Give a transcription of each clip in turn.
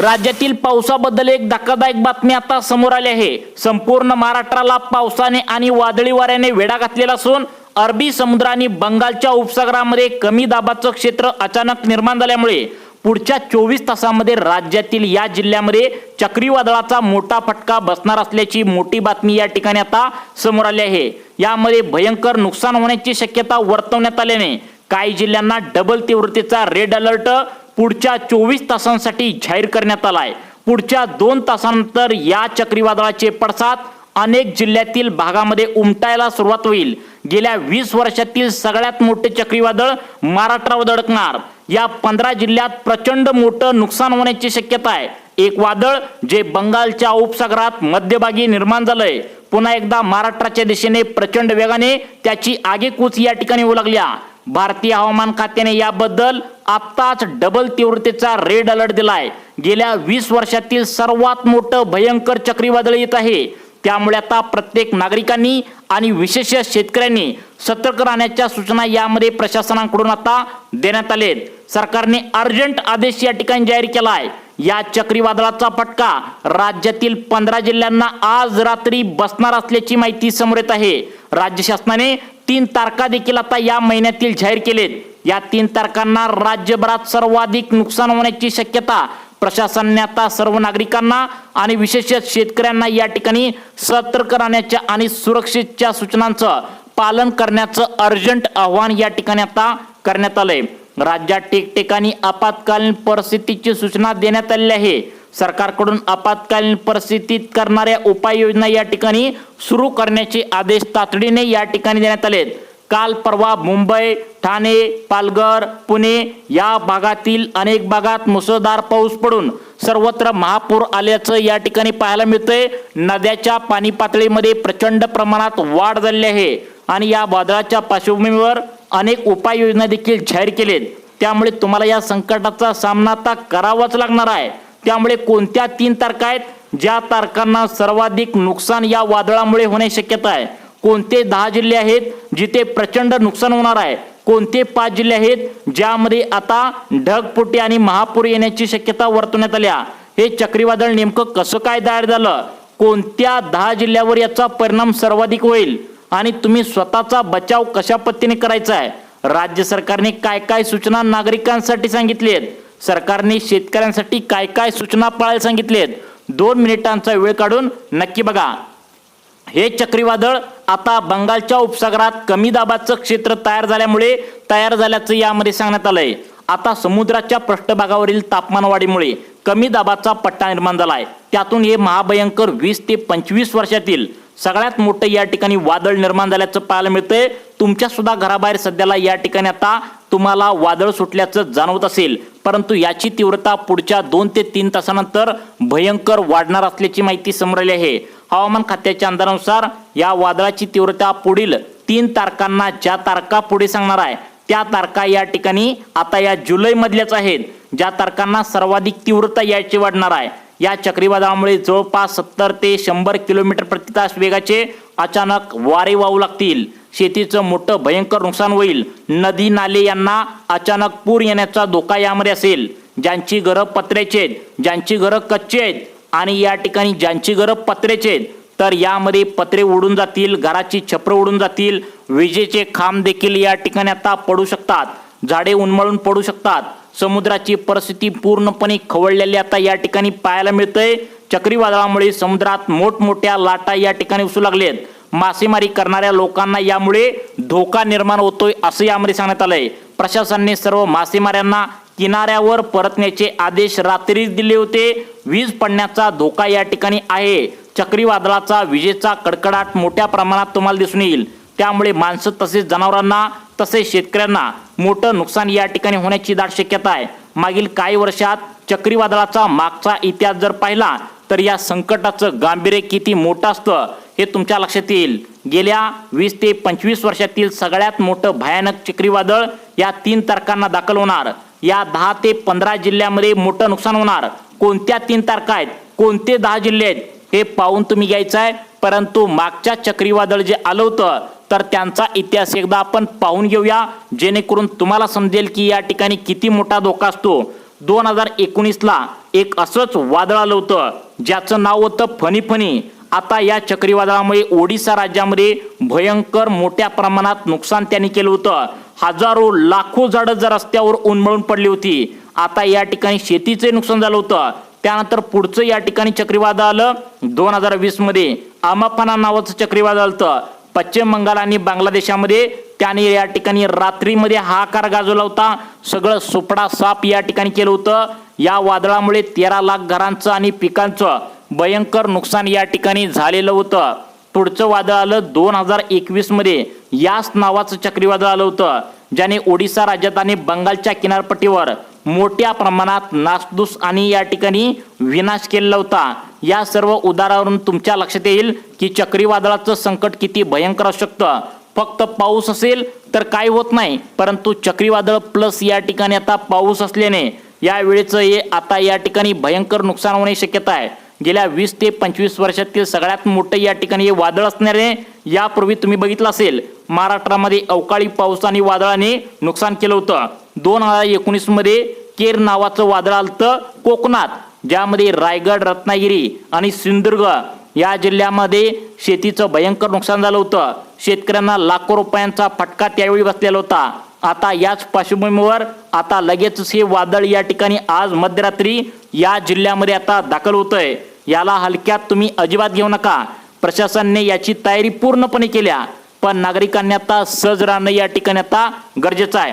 राज्यातील पावसाबद्दल एक धक्कादायक बातमी आता समोर आली आहे। संपूर्ण महाराष्ट्राला पावसाने आणि वादळी वाऱ्याने वेढा घातलेला असून अरबी समुद्र आणि बंगालच्या उपसागरामध्ये कमी दाबाचं क्षेत्र अचानक निर्माण झाल्यामुळे पुढच्या 24 तासांमध्ये राज्यातील या जिल्ह्यामध्ये चक्रीवादळाचा मोठा फटका बसणार असल्याची मोठी बातमी या ठिकाणी आता समोर आली आहे। यामध्ये भयंकर नुकसान होण्याची शक्यता वर्तवण्यात आल्याने काही जिल्ह्यांना डबल तीव्रतेचा रेड अलर्ट पुढच्या 24 तासांसाठी जाहीर करण्यात आलाय। पुढच्या 2 तासांनंतर या चक्रीवादळाचे पडसाद अनेक जिल्ह्यातील भागामध्ये उमटायला सुरुवात होईल। गेल्या 20 वर्षातील सगळ्यात मोठे चक्रीवादळ महाराष्ट्रावर धडकणार। या 15 जिल्ह्यात प्रचंड मोठं नुकसान होण्याची शक्यता आहे। एक वादळ जे बंगालच्या उपसागरात मध्यभागी निर्माण झालंय पुन्हा एकदा महाराष्ट्राच्या दिशेने प्रचंड वेगाने त्याची आगेकूच या ठिकाणी होऊ लागल्या। भारतीय हवामान खात्याने याबद्दल आत्ताच डबल तीव्रतेचा रेड अलर्ट दिलाय। गेल्या 20 वर्षातील सर्वात मोठं भयंकर चक्रीवादळ येत आहे। त्यामुळे आता प्रत्येक नागरिकांनी आणि विशेषतः शेतकऱ्यांनी सतर्क राहण्याच्या सूचना यामध्ये प्रशासनाकडून आता देण्यात आलेत। सरकारने अर्जंट आदेश या ठिकाणी जाहीर केला आहे। या चक्रीवादळाचा फटका राज्यातील 15 जिल्ह्यांना आज रात्री बसणार असल्याची माहिती समोर येत आहे। राज्य शासनाने 3 तारखा देखील आता या महिन्यातील जाहीर केलेत। या 3 तारखांना राज्यभरात सर्वाधिक नुकसान होण्याची शक्यता प्रशासनाने आता सर्व नागरिकांना आणि विशेषतः शेतकऱ्यांना या ठिकाणी सतर्क राहण्याच्या आणि सुरक्षेच्या सूचनांचं पालन करण्याचं अर्जंट आवाहन या ठिकाणी आता करण्यात आलंय। राज्यात ठिकठिकाणी आपत्कालीन परिस्थितीची सूचना देण्यात आली आहे। सरकारकडून आपत्कालीन परिस्थितीत करणाऱ्या उपाययोजना या ठिकाणी सुरू करण्याचे आदेश तातडीने या ठिकाणी देण्यात आलेत। काल परवा मुंबई, ठाणे, पालघर, पुणे या भागातील अनेक भागात मुसळधार पाऊस पडून सर्वत्र महापूर आल्याचं या ठिकाणी पाहायला मिळतंय। नद्याच्या पाणी पातळीमध्ये प्रचंड प्रमाणात वाढ झाली आहे आणि या वादळाच्या पार्श्वभूमीवर अनेक उपाययोजना देखील जाहीर केलेत। त्यामुळे तुम्हाला या संकटाचा सामना आता करावाच लागणार आहे। त्यामुळे कोणत्या 3 तारखा आहेत ज्या तारखांना सर्वाधिक नुकसान या वादळामुळे होण्याची शक्यता आहे? कोणते 10 जिल्हे आहेत जिथे प्रचंड नुकसान होणार आहे? कोणते 5 जिल्हे आहेत ज्यामध्ये आता ढगफुटी आणि महापूर येण्याची शक्यता वर्तवण्यात आल्या? हे चक्रीवादळ नेमकं कसं काय तयार झालं? कोणत्या 10 जिल्ह्यावर याचा परिणाम सर्वाधिक होईल आणि तुम्ही स्वतःचा बचाव कशा पद्धतीने करायचा आहे? राज्य सरकारने काय काय सूचना नागरिकांसाठी सांगितली आहेत? सरकारने शेतकऱ्यांसाठी काय काय सूचना पाळायला सांगितली आहेत? 2 मिनिटांचा वेळ काढून नक्की बघा। हे चक्रीवादळ आता बंगालच्या उपसागरात कमी दाबाचं क्षेत्र तयार झाल्याचं यामध्ये सांगण्यात आलंय। आता समुद्राच्या पृष्ठभागावरील तापमानवाढीमुळे कमी दाबाचा पट्टा निर्माण झालाय। त्यातून हे महाभयंकर 20 ते 25 वर्षातील सगळ्यात मोठं या ठिकाणी वादळ निर्माण झाल्याचं पाहायला मिळतंय। तुमच्या सुद्धा घराबाहेर सध्याला या ठिकाणी आता तुम्हाला वादळ सुटल्याचं जाणवत असेल, परंतु याची तीव्रता पुढच्या 2 ते 3 तासानंतर भयंकर वाढणार असल्याची माहिती समोर आली आहे। हवामान खात्याच्या अंदाजानुसार या वादळाची तीव्रता पुढील 3 तारखांना ज्या तारखा पुढे सांगणार आहे त्या तारखा या ठिकाणी आता या जुलै मधल्याच आहेत, ज्या तारखांना सर्वाधिक तीव्रता याची वाढणार आहे। या चक्रीवादळामुळे जवळपास 70 ते 100 किलोमीटर प्रति तास वेगाचे अचानक वारे वाहू लागतील। शेतीचं मोठं भयंकर नुकसान होईल। नदी नाले यांना अचानक पूर येण्याचा धोका यामध्ये असेल। ज्यांची घरं पत्र्याची आहेत, ज्यांची घरं कच्ची आहेत आणि या ठिकाणी ज्यांची घरं पत्र्याची आहेत तर यामध्ये पत्रे उडून जातील, घराची छपरं उडून जातील, विजेचे खांब देखील या ठिकाणी आता पडू शकतात, झाडे उन्मळून पडू शकतात। समुद्राची परिस्थिती पूर्णपणे खवळलेली आता या ठिकाणी पाहायला मिळतंय। चक्रीवादळामुळे समुद्रात मोठमोठ्या लाटा या ठिकाणी उसू लागलेत। मासेमारी करणाऱ्या लोकांना यामुळे धोका निर्माण होतोय असं यामध्ये सांगण्यात आलंय। प्रशासनाने सर्व मासेमाऱ्यांना किनाऱ्यावर परतण्याचे आदेश रात्रीच दिले होते। वीज पडण्याचा धोका या ठिकाणी आहे। चक्रीवादळाचा विजेचा कडकडाट मोठ्या प्रमाणात तुम्हाला दिसून येईल। त्यामुळे माणसं तसेच जनावरांना तसेच शेतकऱ्यांना मोठं नुकसान या ठिकाणी होण्याची दाट शक्यता आहे। मागील काही वर्षात चक्रीवादळाचा मागचा इतिहास जर पाहिला तर या संकटाचं गांभीर्य किती मोठं असतं हे तुमच्या लक्षात येईल। गेल्या 20 ते 25 वर्षातील सगळ्यात मोठं भयानक चक्रीवादळ या 3 तारखांना दाखल होणार। या 10 ते 15 जिल्ह्यामध्ये मोठं नुकसान होणार। कोणत्या 3 तारखा आहेत, कोणते 10 जिल्हे आहेत हे पाहून तुम्ही घ्यायचं आहे। परंतु मागच्या चक्रीवादळ जे आलं होतं तर त्यांचा इतिहास एकदा आपण पाहून घेऊया, जेणेकरून तुम्हाला समजेल की या ठिकाणी किती मोठा धोका असतो। 2019ला एक असंच वादळ आलं होतं ज्याचं नाव होतं फनी फनी. आता या चक्रीवादळामुळे ओडिशा राज्यामध्ये भयंकर मोठ्या प्रमाणात नुकसान त्यांनी केलं होतं. हजारो लाखो झाडं जर रस्त्यावर उन्मळून पडली होती. आता या ठिकाणी शेतीचे नुकसान झालं होतं. त्यानंतर पुढचं या ठिकाणी चक्रीवादळ आलं 2020 मध्ये. अमाफाना नावाचं चक्रीवादळ आलं पश्चिम बंगाल आणि बांगलादेशामध्ये. त्याने या ठिकाणी रात्रीमध्ये हाहाकार गाजवला होता. सगळं सुपडा साप या ठिकाणी केलं होतं. या वादळामुळे 13 लाख घरांचं आणि पिकांचं भयंकर नुकसान या ठिकाणी झालेलं होतं. पुढचं वादळ आलं 2021 मध्ये. याच नावाचं चक्रीवादळ आलं होतं ज्याने ओडिशा राज्यात आणि बंगालच्या किनारपट्टीवर मोठ्या प्रमाणात नासधूस आणि या ठिकाणी विनाश केलेला होता. या सर्व उदाहरणावरून तुमच्या लक्षात येईल की चक्रीवादळाचं संकट किती भयंकर असू शकतं. फक्त पाऊस असेल तर काय होत नाही, परंतु चक्रीवादळ प्लस या ठिकाणी आता पाऊस असल्याने या वेळेचं हे आता या ठिकाणी भयंकर नुकसान होण्याची शक्यता आहे. गेल्या 20 ते 25 वर्षातील सगळ्यात मोठं या ठिकाणी हे वादळ असणारे. यापूर्वी तुम्ही बघितलं असेल महाराष्ट्रामध्ये अवकाळी पावसाने वादळाने नुकसान केलं होतं. 2019 मध्ये केर नावाचं वादळ आलं कोकणात, ज्यामध्ये रायगड, रत्नागिरी आणि सिंधुदुर्ग या जिल्ह्यामध्ये शेतीचं भयंकर नुकसान झालं होतं. शेतकऱ्यांना लाखो रुपयांचा फटका त्यावेळी बसलेला होता. आता याच पार्श्वभूमीवर आता लगेचच हे वादळ या ठिकाणी आज मध्यरात्री या जिल्ह्यामध्ये आता दाखल होतंय. याला हलक्यात तुम्ही अजिबात घेऊ नका. प्रशासनाने याची तयारी पूर्णपणे केल्या, पण नागरिकांनी आता सज्ज राहणं या ठिकाणी आता गरजेचं आहे.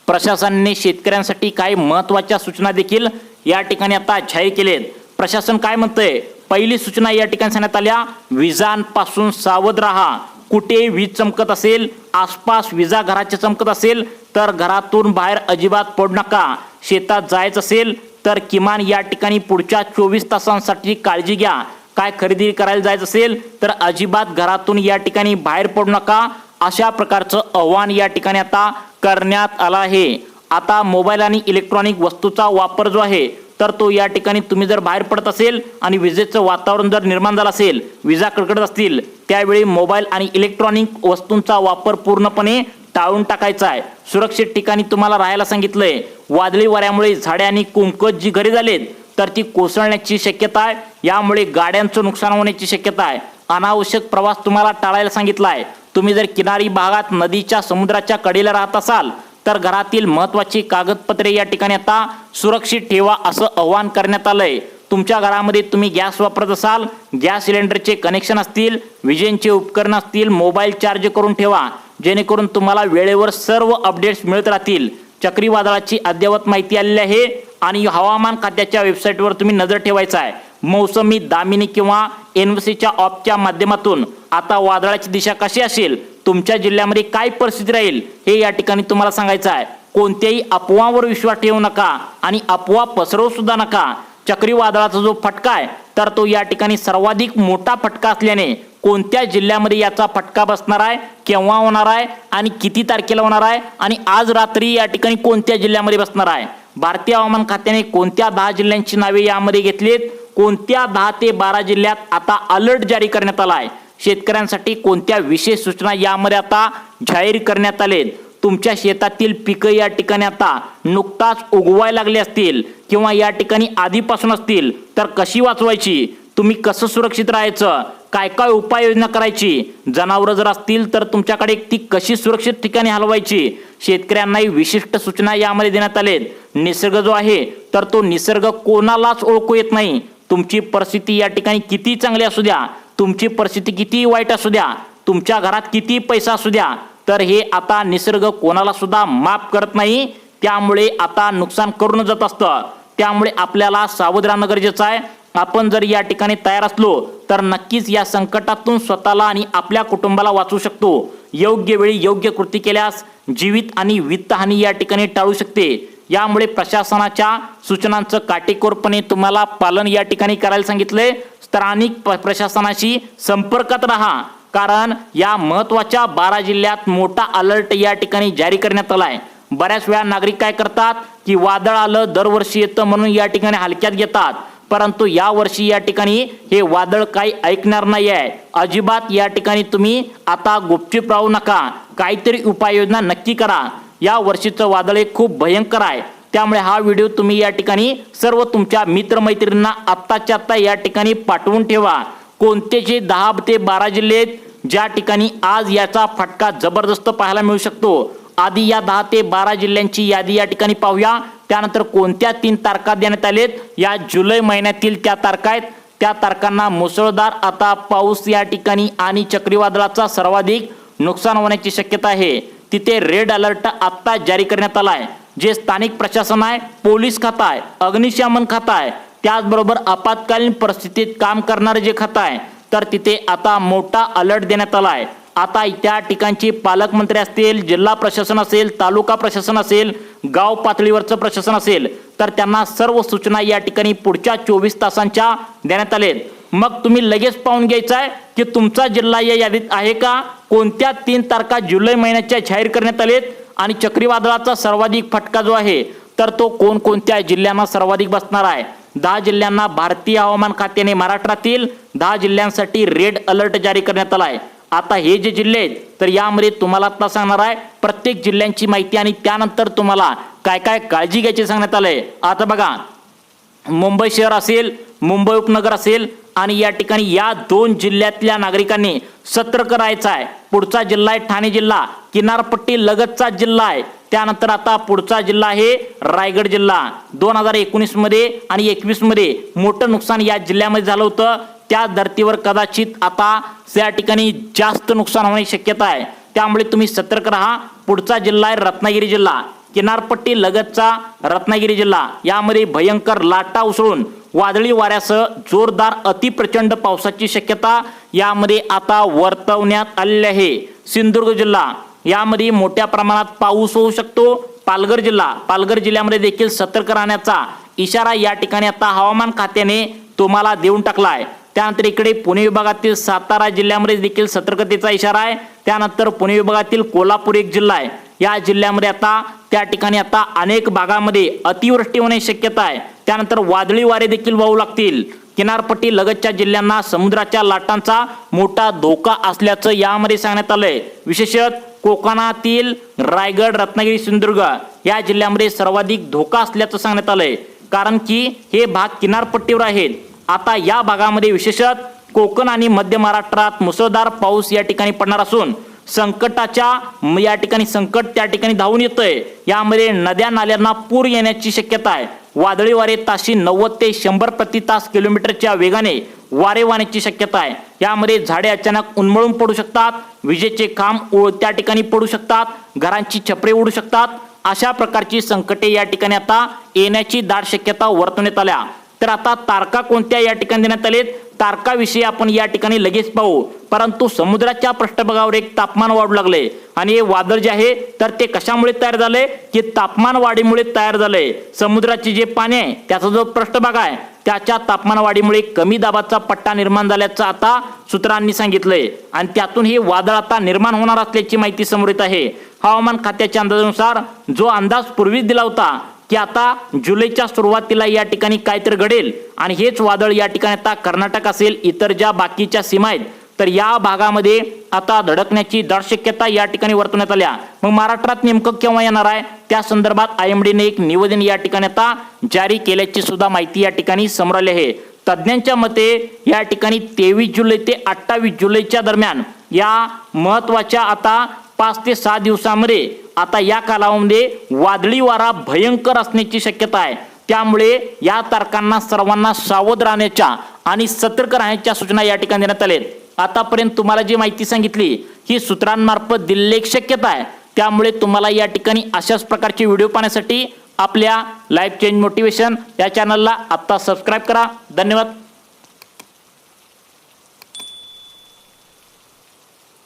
प्रशासनाने शेतकऱ्यांसाठी काही महत्त्वाच्या सूचना देखील या ठिकाणी आता जाहीर केलेत. प्रशासन काय म्हणतंय? पहिली सूचना या ठिकाणी सांगण्यात आल्या, विजांपासून सावध राहा. कुठे वीज चमकत असेल, आसपास विजा घराच्या चमकत असेल तर घरातून बाहेर अजिबात पडू नका. शेतात जायचं असेल तर किमान या ठिकाणी पुढच्या 24 तासांसाठी काळजी घ्या. काय खरेदी करायला जायचं असेल तर अजिबात घरातून या ठिकाणी बाहेर पडू नका. अशा प्रकारचं आव्हान या ठिकाणी आता करण्यात आलं आहे. आता मोबाईल आणि इलेक्ट्रॉनिक वस्तूचा वापर जो आहे तर तो या ठिकाणी तुम्ही जर बाहेर पडत असेल आणि विजेचं वातावरण जर निर्माण झालं असेल, विजा कडकडत असतील, त्यावेळी मोबाईल आणि इलेक्ट्रॉनिक वस्तूंचा वापर पूर्णपणे टाळून टाकायचा आहे. सुरक्षित ठिकाणी तुम्हाला राहायला सांगितलंय. वादळी वाऱ्यामुळे झाडे आणि कुंकत जी घरे झालेत तर ती कोसळण्याची शक्यता आहे. यामुळे गाड्यांचं नुकसान होण्याची शक्यता आहे. अनावश्यक प्रवास तुम्हाला टाळायला सांगितला आहे. तुम्ही जर किनारी भागात नदीच्या समुद्राच्या कडेला राहत असाल तर घरातील महत्त्वाची कागदपत्रे या ठिकाणी आता सुरक्षित ठेवा असं आवाहन करण्यात आलंय. तुमच्या घरामध्ये तुम्ही गॅस वापरत असाल, गॅस सिलेंडरचे कनेक्शन असतील, विजेचे उपकरण असतील, मोबाईल चार्ज करून ठेवा, जेणेकरून तुम्हाला वेळेवर सर्व अपडेट्स मिळत राहतील. चक्रीवादळाची अद्ययावत माहिती आलेली आहे आणि हवामान खात्याच्या वेबसाईटवर तुम्ही नजर ठेवायचा आहे. मौसमी दामिनी किंवा एनव्हीसीच्या ऑपच्या माध्यमातून आता वादळाची दिशा कशी असेल, तुमच्या जिल्ह्यामध्ये काय परिस्थिती राहील हे या ठिकाणी तुम्हाला सांगायचं आहे. कोणत्याही अफवावर विश्वास ठेवू नका आणि अफवा पसरवू सुद्धा नका. चक्रीवादळाचा जो फटका आहे तर तो या ठिकाणी सर्वाधिक मोठा फटका असल्याने कोणत्या जिल्ह्यामध्ये याचा फटका बसणार आहे, केव्हा होणार आहे आणि किती तारखेला होणार आहे आणि आज रात्री या ठिकाणी कोणत्या जिल्ह्यामध्ये बसणार आहे. भारतीय हवामान खात्याने कोणत्या 10 जिल्ह्यांची नावे यामध्ये घेतलीत, कोणत्या 10 ते 12 जिल्ह्यात आता अलर्ट जारी करण्यात आला आहे, शेतकऱ्यांसाठी कोणत्या विशेष सूचना यामध्ये आता जाहीर करण्यात आलेत. तुमच्या शेतातील पिकं या ठिकाणी आता नुकताच उगवायला लागले असतील किंवा या ठिकाणी आधीपासून असतील तर कशी वाचवायची, तुम्ही कसं सुरक्षित राहायचं, काय काय उपाययोजना करायची, जनावरं जर असतील तर तुमच्याकडे ती कशी सुरक्षित ठिकाणी हलवायची, शेतकऱ्यांनाही विशिष्ट सूचना यामध्ये देण्यात आलेत. निसर्ग जो आहे तर तो निसर्ग कोणालाच ओळखू येत नाही. तुमची परिस्थिती या ठिकाणी किती चांगली असू द्या, तुमची परिस्थिती किती वाईट असू द्या, तुमच्या घरात किती पैसा असू द्या, तर हे आता निसर्ग कोणाला सुद्धा माफ करत नाही. त्यामुळे आता नुकसान करून जात असतं. त्यामुळे आपल्याला सावध राहणं गरजेचं आहे. आपण जर या ठिकाणी तयार असलो तर नक्कीच या संकटातून स्वतःला आणि आपल्या कुटुंबाला वाचवू शकतो. योग्य वेळी योग्य कृती केल्यास जीवित आणि वित्तहानी या ठिकाणी टाळू शकते. यामुळे प्रशासनाच्या सूचनांचं काटेकोरपणे तुम्हाला पालन या ठिकाणी करायला सांगितले. स्थानिक प्रशासनाशी संपर्कात राहा, कारण या महत्त्वाच्या 12 जिल्ह्यात मोठा अलर्ट या ठिकाणी जारी करण्यात आला आहे. बऱ्याच वेळा नागरिक काय करतात की वादळ आलं दरवर्षी येतं म्हणून या ठिकाणी हलक्यात घेतात, परंतु या वर्षी या ठिकाणी हे वादळ काही ऐकणार नाही आहे. अजिबात या ठिकाणी तुम्ही आता गुपचूप राहू नका, काहीतरी उपाययोजना नक्की करा. या वर्षीचं वादळ हे खूप भयंकर आहे. त्यामुळे हा व्हिडिओ तुम्ही या ठिकाणी सर्व तुमच्या मित्रमैत्रिणींना आत्ताच्या आत्ता या ठिकाणी पाठवून ठेवा। कोणते जे 10 ते 12 जिल्हे आहेत ज्या ठिकाणी आज याचा फटका जबरदस्त पाहायला मिळू शकतो। आधी या 10 ते 12 जिल्ह्यांची यादी या ठिकाणी पाहूया। त्यानंतर कोणत्या 3 तारखा देण्यात आलेत, या जुलै महिन्यातील त्या तारखा आहेत। त्या तारखांना मुसळधार आता पाऊस या ठिकाणी आणि चक्रीवादळाचा सर्वाधिक नुकसान होण्याची शक्यता आहे। तिथे रेड अलर्ट आता जारी करण्यात आला आहे। जे स्थानिक प्रशासन आहे, पोलीस खातं आहे, अग्निशमन खातं आहे, त्याचबरोबर आपत्कालीन परिस्थितीत काम करणारे जे खातं आहे, तर तिथे आता मोठा अलर्ट देण्यात आला आहे। आता त्या ठिकाणची पालकमंत्री असतील, जिल्हा प्रशासन असेल, तालुका प्रशासन असेल, गाव पातळीवरचं प्रशासन असेल, तर त्यांना सर्व सूचना या ठिकाणी पुढच्या 24 तासांच्या देण्यात आलेत। मग तुम्ही लगेच पाहून घ्यायचं आहे की तुमचा जिल्हा या यादीत आहे का, कोणत्या 3 तारखा जुलै महिन्याच्या जाहीर करण्यात आलेत आणि चक्रीवादळाचा सर्वाधिक फटका जो आहे तर तो कोणकोणत्या जिल्ह्यांना सर्वाधिक बसणार आहे। 10 जिल्ह्यांना भारतीय हवामान खात्याने महाराष्ट्रातील 10 जिल्ह्यांसाठी रेड अलर्ट जारी करण्यात आला आहे। आता हे जे जिल्हे आहेत तर यामध्ये तुम्हाला आता सांगणार आहे प्रत्येक जिल्ह्यांची माहिती आणि त्यानंतर तुम्हाला काय काय काळजी घ्यायची सांगण्यात आलंय। आता बघा, मुंबई शहर असेल, मुंबई उपनगर असेल आणि या ठिकाणी या 2 जिल्ह्यातल्या नागरिकांनी सतर्क राहायचं आहे। पुढचा जिल्हा आहे ठाणे जिल्हा, किनारपट्टी लगतचा जिल्हा आहे। त्यानंतर आता पुढचा जिल्हा आहे रायगड जिल्हा। 2019 मध्ये आणि 21 मध्ये मोठं नुकसान या जिल्ह्यामध्ये झालं होतं। त्या धर्तीवर कदाचित आता त्या ठिकाणी जास्त नुकसान होण्याची शक्यता आहे, त्यामुळे तुम्ही सतर्क राहा। पुढचा जिल्हा आहे रत्नागिरी जिल्हा, किनारपट्टी लगतचा रत्नागिरी जिल्हा। यामध्ये भयंकर लाटा उसळून वादळी वाऱ्यासह जोरदार अतिप्रचंड पावसाची शक्यता यामध्ये आता वर्तवण्यात आलेली आहे। सिंधुदुर्ग जिल्हा, यामध्ये मोठ्या प्रमाणात पाऊस होऊ शकतो। पालघर जिल्हा, पालघर जिल्ह्यामध्ये देखील सतर्क राहण्याचा इशारा या ठिकाणी आता हवामान खात्याने तुम्हाला देऊन टाकला आहे। त्यानंतर इकडे पुणे विभागातील सातारा जिल्ह्यामध्ये देखील सतर्कतेचा इशारा आहे। त्यानंतर पुणे विभागातील कोल्हापूर एक जिल्हा आहे, या जिल्ह्यामध्ये आता त्या ठिकाणी आता अनेक भागामध्ये अतिवृष्टी होण्याची शक्यता आहे। त्यानंतर वादळी वारे देखील वाहू लागतील। किनारपट्टी लगतच्या जिल्ह्यांना समुद्राच्या लाटांचा मोठा धोका असल्याचं यामध्ये सांगण्यात आलंय। विशेषतः कोकणातील रायगड, रत्नागिरी, सिंधुदुर्ग या जिल्ह्यामध्ये सर्वाधिक धोका असल्याचं सांगण्यात आलंय, कारण की हे भाग किनारपट्टीवर आहेत। आता या भागामध्ये विशेषतः कोकण आणि मध्य महाराष्ट्रात मुसळधार पाऊस या ठिकाणी पडणार असून संकटाच्या या ठिकाणी संकट त्या ठिकाणी धावून येतंय। यामध्ये नद्या नाल्यांना पूर येण्याची शक्यता आहे। वादळी वारे ताशी 90 ते 100 प्रति तास किलोमीटरच्या वेगाने वारे वाहण्याची शक्यता आहे। यामध्ये झाडे अचानक उन्मळून पडू शकतात, विजेचे खांब त्या ठिकाणी पडू शकतात, घरांची छपरे उडू शकतात। अशा प्रकारची संकटे या ठिकाणी आता येण्याची दाट शक्यता वर्तवण्यात आल्या। तर आता तारखा कोणत्या या ठिकाणी देण्यात आलेत, तारखाविषयी आपण या ठिकाणी लगेच पाहू। परंतु समुद्राच्या पृष्ठभागावर एक तापमान वाढू लागले आणि हे वादळ जे आहे तर ते कशामुळे तयार झाले की तापमान वाढीमुळे तयार झाले। समुद्राचे जे पाणी आहे त्याचा जो पृष्ठभाग आहे त्याच्या तापमान वाढीमुळे कमी दाबाचा पट्टा निर्माण झाल्याचं आता सूत्रांनी सांगितलंय आणि त्यातून हे वादळ आता निर्माण होणार असल्याची माहिती समोर येत आहे। हवामान खात्याच्या अंदाजानुसार जो अंदाज पूर्वीच दिला होता की आता जुलैच्या सुरुवातीला या ठिकाणी काहीतरी घडेल आणि हेच वादळ या ठिकाणी आता कर्नाटक असेल, इतर ज्या बाकीच्या सीमा आहेत तर या भागामध्ये आता धडकण्याची दाट शक्यता या ठिकाणी वर्तवण्यात आल्या। मग महाराष्ट्रात नेमकं केव्हा येणार आहे त्या संदर्भात IMDने एक निवेदन या ठिकाणी आता जारी केल्याची सुद्धा माहिती या ठिकाणी समोर आली आहे। तज्ज्ञांच्या मते या ठिकाणी 23 जुलै ते 28 जुलैच्या दरम्यान या महत्वाच्या आता 5 ते 6 दिवसांमध्ये आता या कालावधीमध्ये वादळी वारा भयंकर असण्याची शक्यता आहे। त्यामुळे या तारखांना सर्वांना सावध राहण्याच्या आणि सतर्क राहण्याच्या सूचना या ठिकाणी देण्यात आलेत। आतापर्यंत तुम्हाला जी माहिती सांगितली ही सूत्रांमार्फत दिलेली एक शक्यता आहे, त्यामुळे तुम्हाला या ठिकाणी अशाच प्रकारचे व्हिडिओ पाहण्यासाठी आपल्या लाईफ चेंज मोटिवेशन या चॅनलला आता सबस्क्राईब करा। धन्यवाद।